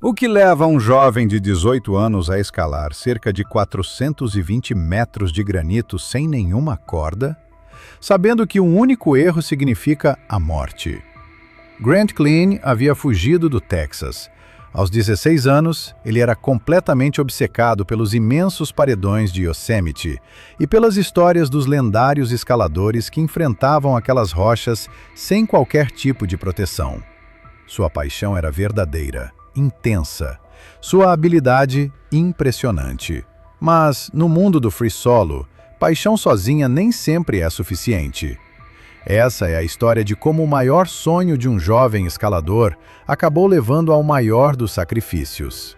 O que leva um jovem de 18 anos a escalar cerca de 420 metros de granito sem nenhuma corda, sabendo que um único erro significa a morte? Grant Cline havia fugido do Texas. Aos 16 anos, ele era completamente obcecado pelos imensos paredões de Yosemite e pelas histórias dos lendários escaladores que enfrentavam aquelas rochas sem qualquer tipo de proteção. Sua paixão era verdadeira, intensa, sua habilidade impressionante. Mas, no mundo do free solo, paixão sozinha nem sempre é suficiente. Essa é a história de como o maior sonho de um jovem escalador acabou levando ao maior dos sacrifícios.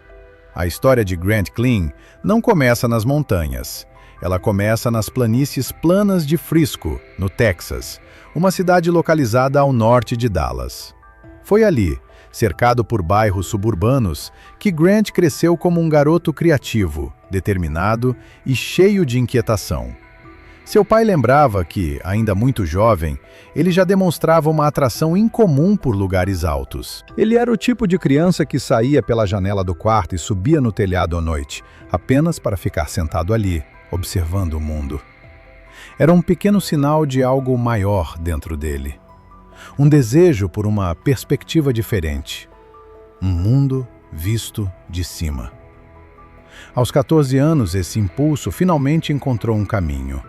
A história de Grant Cline não começa nas montanhas. Ela começa nas planícies planas de Frisco, no Texas, uma cidade localizada ao norte de Dallas. Foi ali, cercado por bairros suburbanos, que Grant cresceu como um garoto criativo, determinado e cheio de inquietação. Seu pai lembrava que, ainda muito jovem, ele já demonstrava uma atração incomum por lugares altos. Ele era o tipo de criança que saía pela janela do quarto e subia no telhado à noite, apenas para ficar sentado ali, observando o mundo. Era um pequeno sinal de algo maior dentro dele. Um desejo por uma perspectiva diferente. Um mundo visto de cima. Aos 14 anos, esse impulso finalmente encontrou um caminho.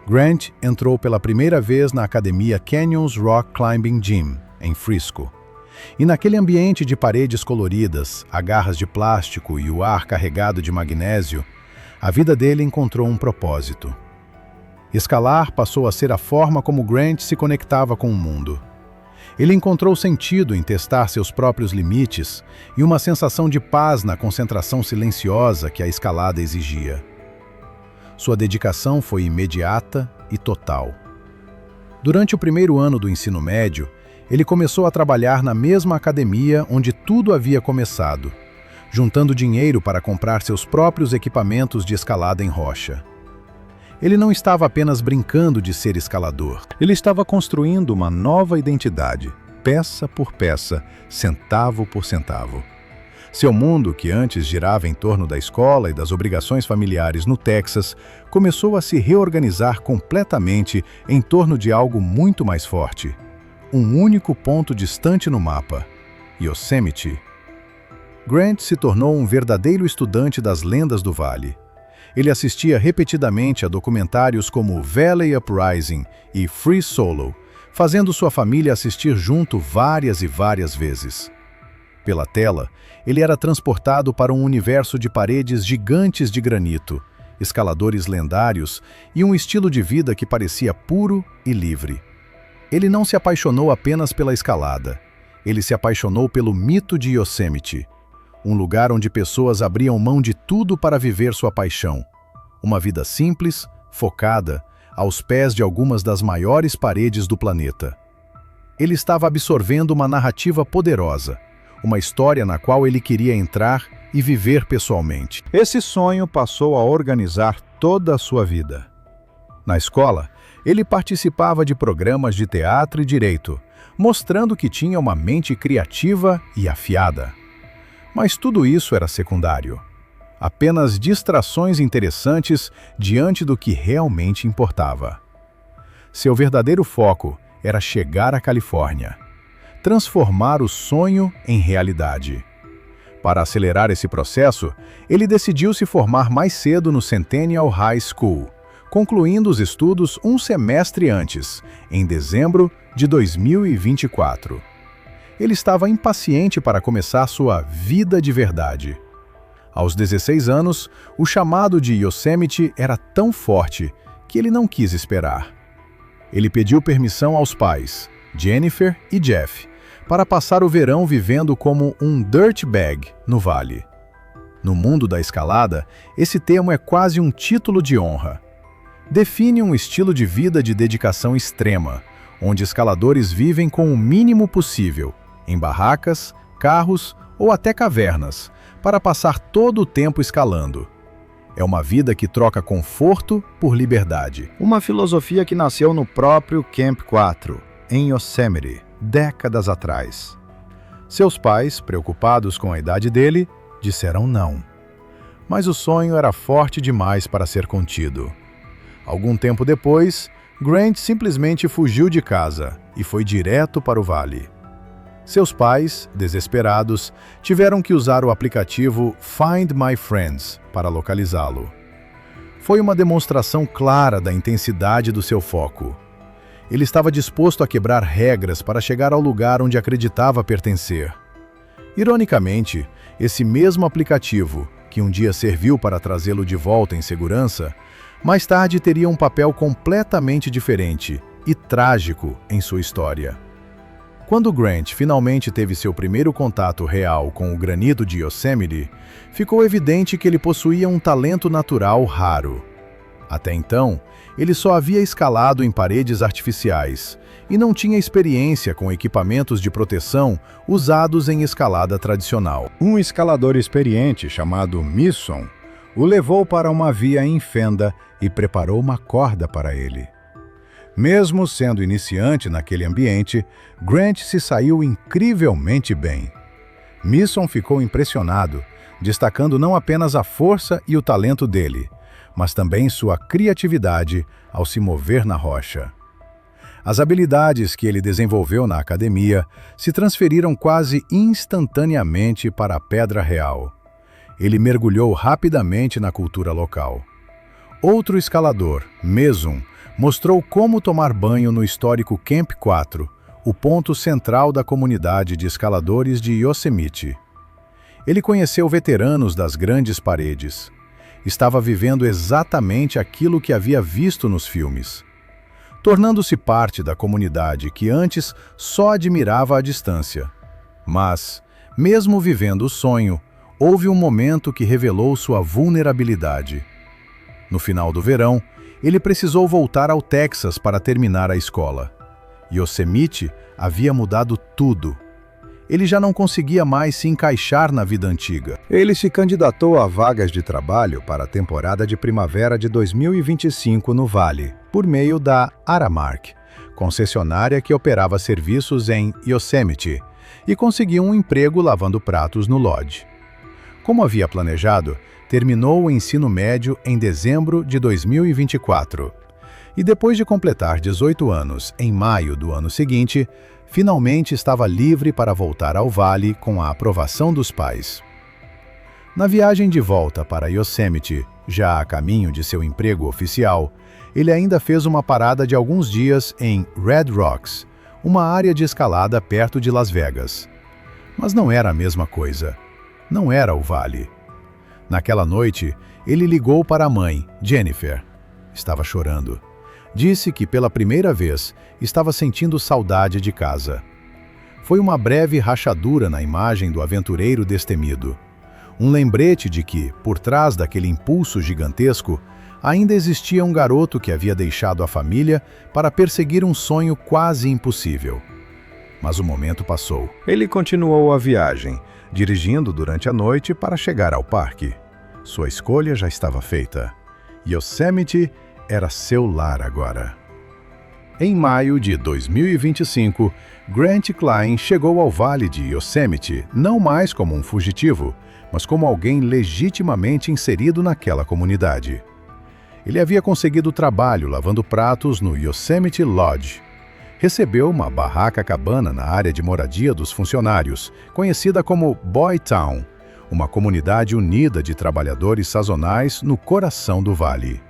Grant entrou pela primeira vez na academia Canyons Rock Climbing Gym, em Frisco. E naquele ambiente de paredes coloridas, agarras de plástico e o ar carregado de magnésio, a vida dele encontrou um propósito. Escalar passou a ser a forma como Grant se conectava com o mundo. Ele encontrou sentido em testar seus próprios limites e uma sensação de paz na concentração silenciosa que a escalada exigia. Sua dedicação foi imediata e total. Durante o primeiro ano do ensino médio, ele começou a trabalhar na mesma academia onde tudo havia começado, juntando dinheiro para comprar seus próprios equipamentos de escalada em rocha. Ele não estava apenas brincando de ser escalador. Ele estava construindo uma nova identidade, peça por peça, centavo por centavo. Seu mundo, que antes girava em torno da escola e das obrigações familiares no Texas, começou a se reorganizar completamente em torno de algo muito mais forte. Um único ponto distante no mapa: Yosemite. Grant se tornou um verdadeiro estudante das lendas do vale. Ele assistia repetidamente a documentários como Valley Uprising e Free Solo, fazendo sua família assistir junto várias e várias vezes. Pela tela, ele era transportado para um universo de paredes gigantes de granito, escaladores lendários e um estilo de vida que parecia puro e livre. Ele não se apaixonou apenas pela escalada. Ele se apaixonou pelo mito de Yosemite, um lugar onde pessoas abriam mão de tudo para viver sua paixão. Uma vida simples, focada, aos pés de algumas das maiores paredes do planeta. Ele estava absorvendo uma narrativa poderosa, uma história na qual ele queria entrar e viver pessoalmente. Esse sonho passou a organizar toda a sua vida. Na escola, ele participava de programas de teatro e direito, mostrando que tinha uma mente criativa e afiada. Mas tudo isso era secundário. Apenas distrações interessantes diante do que realmente importava. Seu verdadeiro foco era chegar à Califórnia. Transformar o sonho em realidade. Para acelerar esse processo, ele decidiu se formar mais cedo no Centennial High School, concluindo os estudos um semestre antes, em dezembro de 2024. Ele estava impaciente para começar sua vida de verdade. Aos 16 anos, o chamado de Yosemite era tão forte que ele não quis esperar. Ele pediu permissão aos pais, Jennifer e Jeff, para passar o verão vivendo como um dirtbag no vale. No mundo da escalada, esse termo é quase um título de honra. Define um estilo de vida de dedicação extrema, onde escaladores vivem com o mínimo possível, em barracas, carros ou até cavernas, para passar todo o tempo escalando. É uma vida que troca conforto por liberdade. Uma filosofia que nasceu no próprio Camp 4, em Yosemite, décadas atrás. Seus pais, preocupados com a idade dele, disseram não. Mas o sonho era forte demais para ser contido. Algum tempo depois, Grant simplesmente fugiu de casa e foi direto para o vale. Seus pais, desesperados, tiveram que usar o aplicativo Find My Friends para localizá-lo. Foi uma demonstração clara da intensidade do seu foco. Ele estava disposto a quebrar regras para chegar ao lugar onde acreditava pertencer. Ironicamente, esse mesmo aplicativo, que um dia serviu para trazê-lo de volta em segurança, mais tarde teria um papel completamente diferente e trágico em sua história. Quando Grant finalmente teve seu primeiro contato real com o granito de Yosemite, ficou evidente que ele possuía um talento natural raro. Até então, ele só havia escalado em paredes artificiais e não tinha experiência com equipamentos de proteção usados em escalada tradicional. Um escalador experiente chamado Misson o levou para uma via em fenda e preparou uma corda para ele. Mesmo sendo iniciante naquele ambiente, Grant se saiu incrivelmente bem. Misson ficou impressionado, destacando não apenas a força e o talento dele, mas também sua criatividade ao se mover na rocha. As habilidades que ele desenvolveu na academia se transferiram quase instantaneamente para a Pedra Real. Ele mergulhou rapidamente na cultura local. Outro escalador, Mesum, mostrou como tomar banho no histórico Camp 4, o ponto central da comunidade de escaladores de Yosemite. Ele conheceu veteranos das grandes paredes. Estava vivendo exatamente aquilo que havia visto nos filmes. Tornando-se parte da comunidade que antes só admirava à distância. Mas, mesmo vivendo o sonho, houve um momento que revelou sua vulnerabilidade. No final do verão, ele precisou voltar ao Texas para terminar a escola. Yosemite havia mudado tudo. Ele já não conseguia mais se encaixar na vida antiga. Ele se candidatou a vagas de trabalho para a temporada de primavera de 2025 no Vale, por meio da Aramark, concessionária que operava serviços em Yosemite, e conseguiu um emprego lavando pratos no Lodge. Como havia planejado, terminou o ensino médio em dezembro de 2024. E depois de completar 18 anos, em maio do ano seguinte, finalmente estava livre para voltar ao Vale com a aprovação dos pais. Na viagem de volta para Yosemite, já a caminho de seu emprego oficial, ele ainda fez uma parada de alguns dias em Red Rocks, uma área de escalada perto de Las Vegas. Mas não era a mesma coisa. Não era o Vale. Naquela noite, ele ligou para a mãe, Jennifer. Estava chorando. Disse que, pela primeira vez, estava sentindo saudade de casa. Foi uma breve rachadura na imagem do aventureiro destemido. Um lembrete de que, por trás daquele impulso gigantesco, ainda existia um garoto que havia deixado a família para perseguir um sonho quase impossível. Mas o momento passou. Ele continuou a viagem, dirigindo durante a noite para chegar ao parque. Sua escolha já estava feita. Yosemite era seu lar agora. Em maio de 2025, Grant Klein chegou ao Vale de Yosemite não mais como um fugitivo, mas como alguém legitimamente inserido naquela comunidade. Ele havia conseguido trabalho lavando pratos no Yosemite Lodge. Recebeu uma barraca cabana na área de moradia dos funcionários, conhecida como Boy Town, uma comunidade unida de trabalhadores sazonais no coração do vale.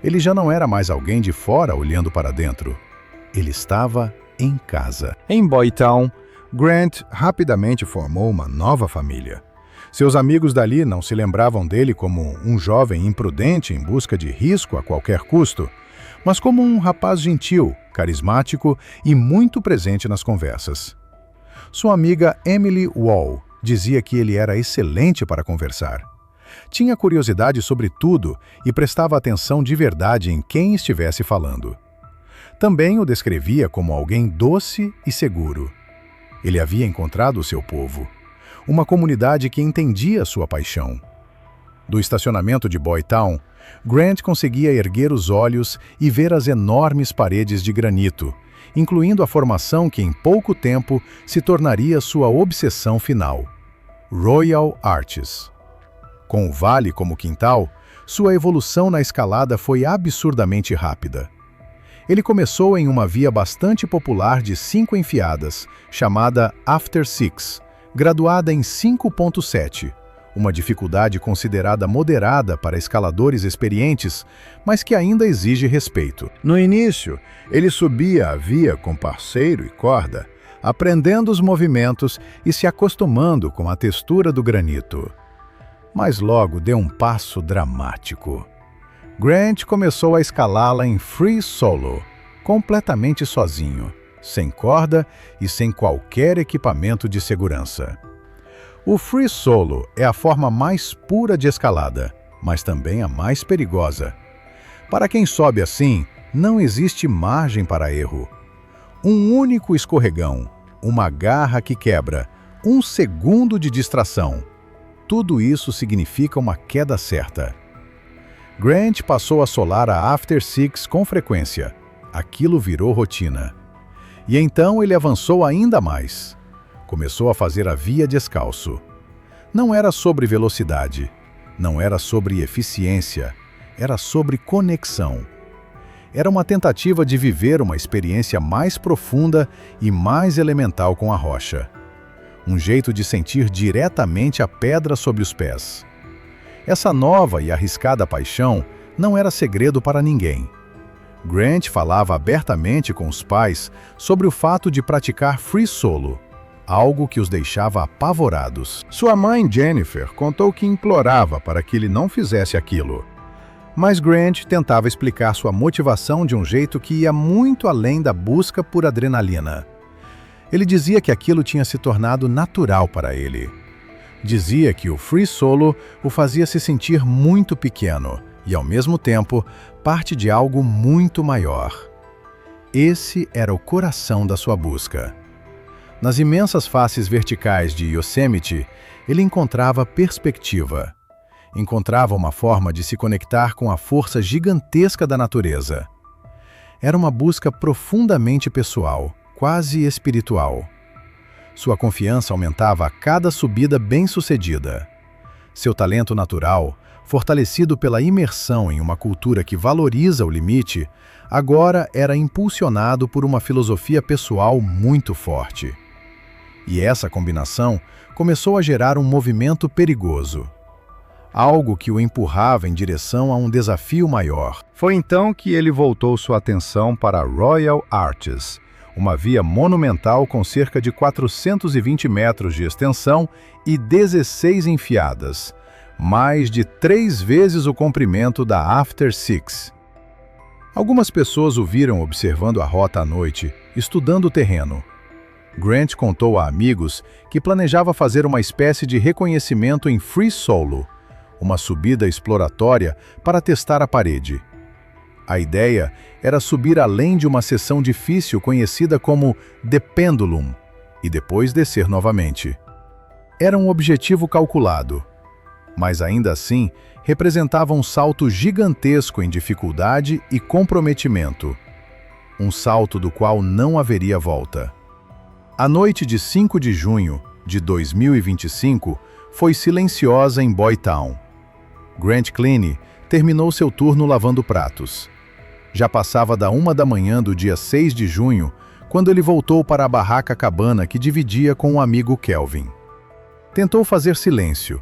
Ele já não era mais alguém de fora olhando para dentro. Ele estava em casa. Em Boy Town, Grant rapidamente formou uma nova família. Seus amigos dali não se lembravam dele como um jovem imprudente em busca de risco a qualquer custo, mas como um rapaz gentil, carismático e muito presente nas conversas. Sua amiga Emily Wall dizia que ele era excelente para conversar. Tinha curiosidade sobre tudo e prestava atenção de verdade em quem estivesse falando. Também o descrevia como alguém doce e seguro. Ele havia encontrado o seu povo, uma comunidade que entendia sua paixão. Do estacionamento de Boy Town, Grant conseguia erguer os olhos e ver as enormes paredes de granito, incluindo a formação que em pouco tempo se tornaria sua obsessão final: Royal Arches. Com o vale como quintal, sua evolução na escalada foi absurdamente rápida. Ele começou em uma via bastante popular de 5 enfiadas, chamada After Six, graduada em 5.7, uma dificuldade considerada moderada para escaladores experientes, mas que ainda exige respeito. No início, ele subia a via com parceiro e corda, aprendendo os movimentos e se acostumando com a textura do granito. Mas logo deu um passo dramático. Grant começou a escalá-la em free solo, completamente sozinho, sem corda e sem qualquer equipamento de segurança. O free solo é a forma mais pura de escalada, mas também a mais perigosa. Para quem sobe assim, não existe margem para erro. Um único escorregão, uma garra que quebra, um segundo de distração. Tudo isso significa uma queda certa. Grant passou a solar a After Six com frequência. Aquilo virou rotina. E então ele avançou ainda mais. Começou a fazer a via descalço. Não era sobre velocidade, não era sobre eficiência, era sobre conexão. Era uma tentativa de viver uma experiência mais profunda e mais elemental com a rocha. Um jeito de sentir diretamente a pedra sob os pés. Essa nova e arriscada paixão não era segredo para ninguém. Grant falava abertamente com os pais sobre o fato de praticar free solo, algo que os deixava apavorados. Sua mãe, Jennifer, contou que implorava para que ele não fizesse aquilo. Mas Grant tentava explicar sua motivação de um jeito que ia muito além da busca por adrenalina. Ele dizia que aquilo tinha se tornado natural para ele. Dizia que o free solo o fazia se sentir muito pequeno e, ao mesmo tempo, parte de algo muito maior. Esse era o coração da sua busca. Nas imensas faces verticais de Yosemite, ele encontrava perspectiva. Encontrava uma forma de se conectar com a força gigantesca da natureza. Era uma busca profundamente pessoal, quase espiritual. Sua confiança aumentava a cada subida bem-sucedida. Seu talento natural, fortalecido pela imersão em uma cultura que valoriza o limite, agora era impulsionado por uma filosofia pessoal muito forte. E essa combinação começou a gerar um movimento perigoso. Algo que o empurrava em direção a um desafio maior. Foi então que ele voltou sua atenção para Royal Arches, uma via monumental com cerca de 420 metros de extensão e 16 enfiadas, mais de 3 vezes o comprimento da After Six. Algumas pessoas o viram observando a rota à noite, estudando o terreno. Grant contou a amigos que planejava fazer uma espécie de reconhecimento em free solo, uma subida exploratória para testar a parede. A ideia era subir além de uma seção difícil conhecida como The Pendulum e depois descer novamente. Era um objetivo calculado, mas ainda assim representava um salto gigantesco em dificuldade e comprometimento. Um salto do qual não haveria volta. A noite de 5 de junho de 2025 foi silenciosa em Boytown. Grant Cleany terminou seu turno lavando pratos. Já passava da 1 da manhã do dia 6 de junho, quando ele voltou para a barraca cabana que dividia com o amigo Kelvin. Tentou fazer silêncio,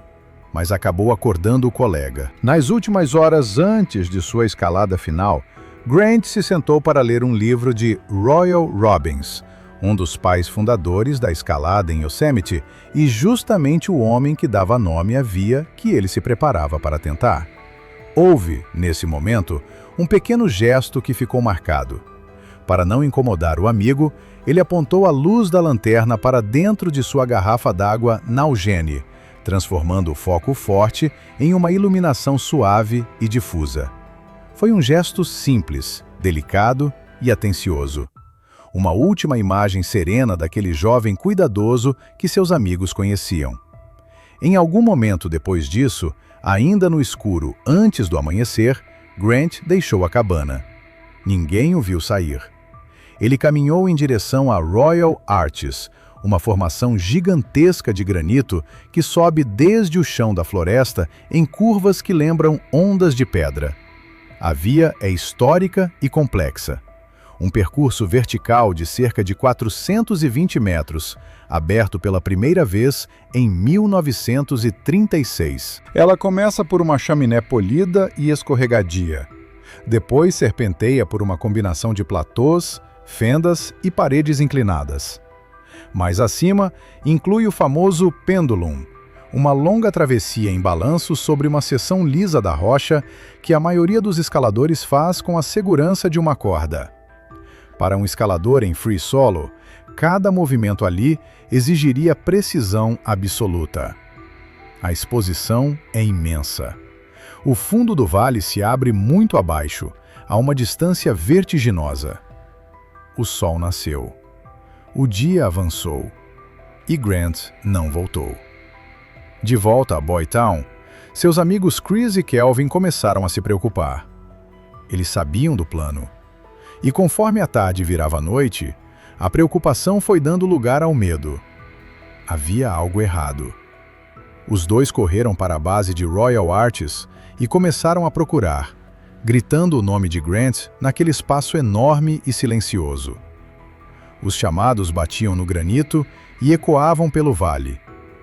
mas acabou acordando o colega. Nas últimas horas antes de sua escalada final, Grant se sentou para ler um livro de Royal Robbins, um dos pais fundadores da escalada em Yosemite e justamente o homem que dava nome à via que ele se preparava para tentar. Houve, nesse momento, um pequeno gesto que ficou marcado. Para não incomodar o amigo, ele apontou a luz da lanterna para dentro de sua garrafa d'água Nalgene, transformando o foco forte em uma iluminação suave e difusa. Foi um gesto simples, delicado e atencioso. Uma última imagem serena daquele jovem cuidadoso que seus amigos conheciam. Em algum momento depois disso, ainda no escuro antes do amanhecer, Grant deixou a cabana. Ninguém o viu sair. ele caminhou em direção a Royal Arches, uma formação gigantesca de granito que sobe desde o chão da floresta em curvas que lembram ondas de pedra. A via é histórica e complexa. Um percurso vertical de cerca de 420 metros, aberto pela primeira vez em 1936. Ela começa por uma chaminé polida e escorregadia. Depois serpenteia por uma combinação de platôs, fendas e paredes inclinadas. Mais acima, inclui o famoso Pendulum, uma longa travessia em balanço sobre uma seção lisa da rocha que a maioria dos escaladores faz com a segurança de uma corda. Para um escalador em free solo, cada movimento ali exigiria precisão absoluta. A exposição é imensa. O fundo do vale se abre muito abaixo, a uma distância vertiginosa. O sol nasceu. O dia avançou. E Grant não voltou. De volta a Boytown, seus amigos Chris e Kelvin começaram a se preocupar. Eles sabiam do plano. E conforme a tarde virava noite, a preocupação foi dando lugar ao medo. Havia algo errado. Os dois correram para a base de Royal Arches e começaram a procurar, gritando o nome de Grant naquele espaço enorme e silencioso. Os chamados batiam no granito e ecoavam pelo vale,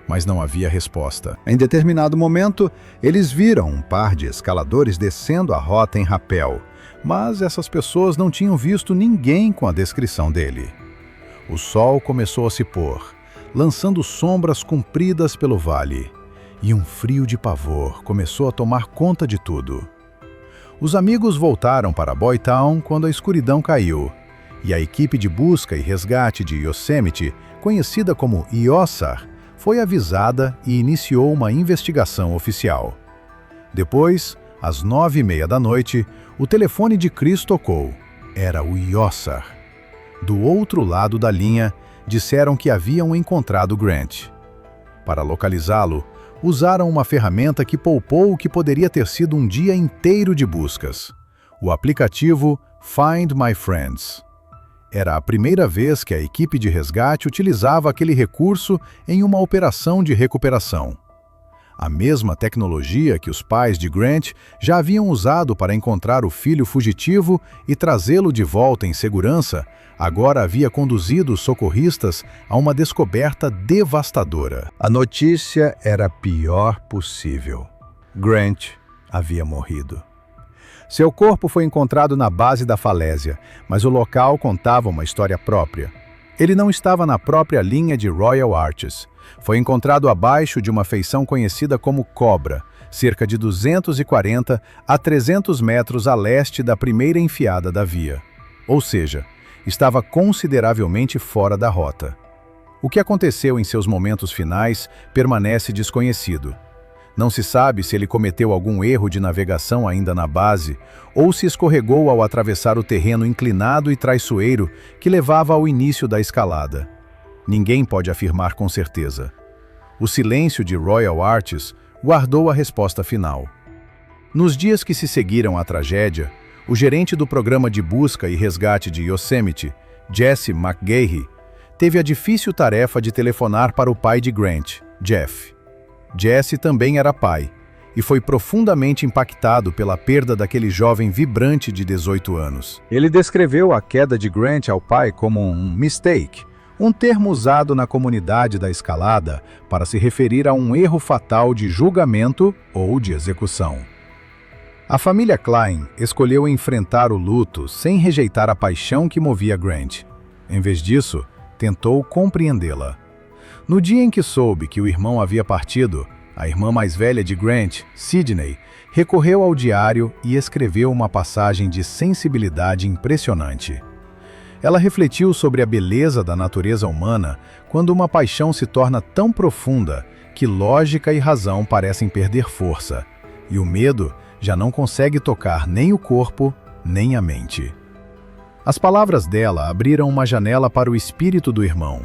mas não havia resposta. Em determinado momento, eles viram um par de escaladores descendo a rota em rapel, mas essas pessoas não tinham visto ninguém com a descrição dele. O sol começou a se pôr, lançando sombras compridas pelo vale, e um frio de pavor começou a tomar conta de tudo. Os amigos voltaram para Boytown quando a escuridão caiu, e a equipe de busca e resgate de Yosemite, conhecida como IOSAR, foi avisada e iniciou uma investigação oficial. Depois, às 9h30 da noite, o telefone de Chris tocou. Era o IOSAR. Do outro lado da linha, disseram que haviam encontrado Grant. Para localizá-lo, usaram uma ferramenta que poupou o que poderia ter sido um dia inteiro de buscas: o aplicativo Find My Friends. Era a primeira vez que a equipe de resgate utilizava aquele recurso em uma operação de recuperação. A mesma tecnologia que os pais de Grant já haviam usado para encontrar o filho fugitivo e trazê-lo de volta em segurança, agora havia conduzido os socorristas a uma descoberta devastadora. A notícia era a pior possível. Grant havia morrido. Seu corpo foi encontrado na base da falésia, mas o local contava uma história própria. Ele não estava na própria linha de Royal Arches. Foi encontrado abaixo de uma feição conhecida como Cobra, cerca de 240 a 300 metros a leste da primeira enfiada da via. Ou seja, estava consideravelmente fora da rota. O que aconteceu em seus momentos finais permanece desconhecido. Não se sabe se ele cometeu algum erro de navegação ainda na base ou se escorregou ao atravessar o terreno inclinado e traiçoeiro que levava ao início da escalada. Ninguém pode afirmar com certeza. O silêncio de Royal Arches guardou a resposta final. Nos dias que se seguiram à tragédia, o gerente do programa de busca e resgate de Yosemite, Jesse McGahey, teve a difícil tarefa de telefonar para o pai de Grant, Jeff. Jesse também era pai, e foi profundamente impactado pela perda daquele jovem vibrante de 18 anos. Ele descreveu a queda de Grant ao pai como um mistake, um termo usado na comunidade da escalada para se referir a um erro fatal de julgamento ou de execução. A família Klein escolheu enfrentar o luto sem rejeitar a paixão que movia Grant. Em vez disso, tentou compreendê-la. No dia em que soube que o irmão havia partido, a irmã mais velha de Grant, Sydney, recorreu ao diário e escreveu uma passagem de sensibilidade impressionante. Ela refletiu sobre a beleza da natureza humana quando uma paixão se torna tão profunda que lógica e razão parecem perder força, e o medo já não consegue tocar nem o corpo, nem a mente. As palavras dela abriram uma janela para o espírito do irmão.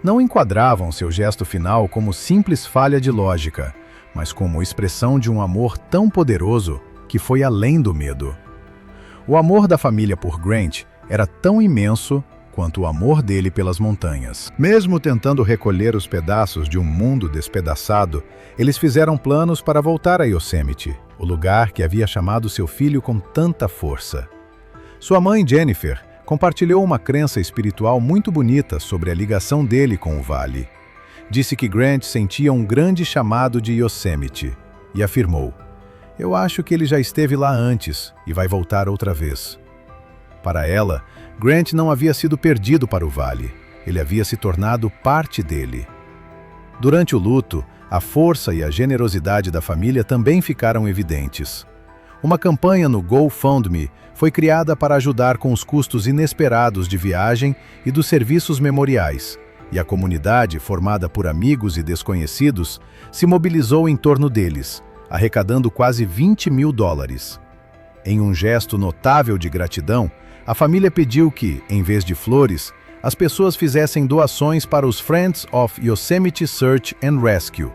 Não enquadravam seu gesto final como simples falha de lógica, mas como expressão de um amor tão poderoso que foi além do medo. O amor da família por Grant era tão imenso quanto o amor dele pelas montanhas. Mesmo tentando recolher os pedaços de um mundo despedaçado, eles fizeram planos para voltar a Yosemite, o lugar que havia chamado seu filho com tanta força. Sua mãe, Jennifer, compartilhou uma crença espiritual muito bonita sobre a ligação dele com o vale. Disse que Grant sentia um grande chamado de Yosemite e afirmou: "Eu acho que ele já esteve lá antes e vai voltar outra vez." Para ela, Grant não havia sido perdido para o vale, ele havia se tornado parte dele. Durante o luto, a força e a generosidade da família também ficaram evidentes. Uma campanha no GoFundMe foi criada para ajudar com os custos inesperados de viagem e dos serviços memoriais, e a comunidade, formada por amigos e desconhecidos, se mobilizou em torno deles, arrecadando quase $20 mil. Em um gesto notável de gratidão, a família pediu que, em vez de flores, as pessoas fizessem doações para os Friends of Yosemite Search and Rescue,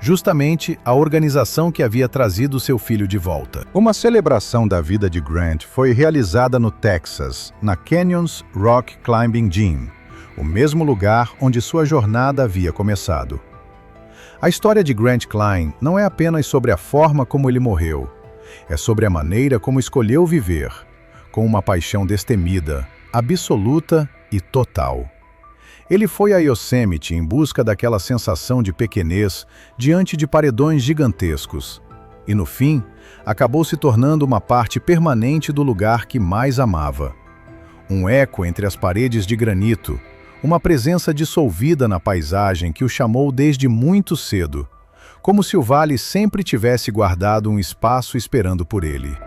justamente a organização que havia trazido seu filho de volta. Uma celebração da vida de Grant foi realizada no Texas, na Canyons Rock Climbing Gym, o mesmo lugar onde sua jornada havia começado. A história de Grant Cline não é apenas sobre a forma como ele morreu, é sobre a maneira como escolheu viver, com uma paixão destemida, absoluta e total. Ele foi a Yosemite em busca daquela sensação de pequenez diante de paredões gigantescos, e no fim, acabou se tornando uma parte permanente do lugar que mais amava. Um eco entre as paredes de granito, uma presença dissolvida na paisagem que o chamou desde muito cedo, como se o vale sempre tivesse guardado um espaço esperando por ele.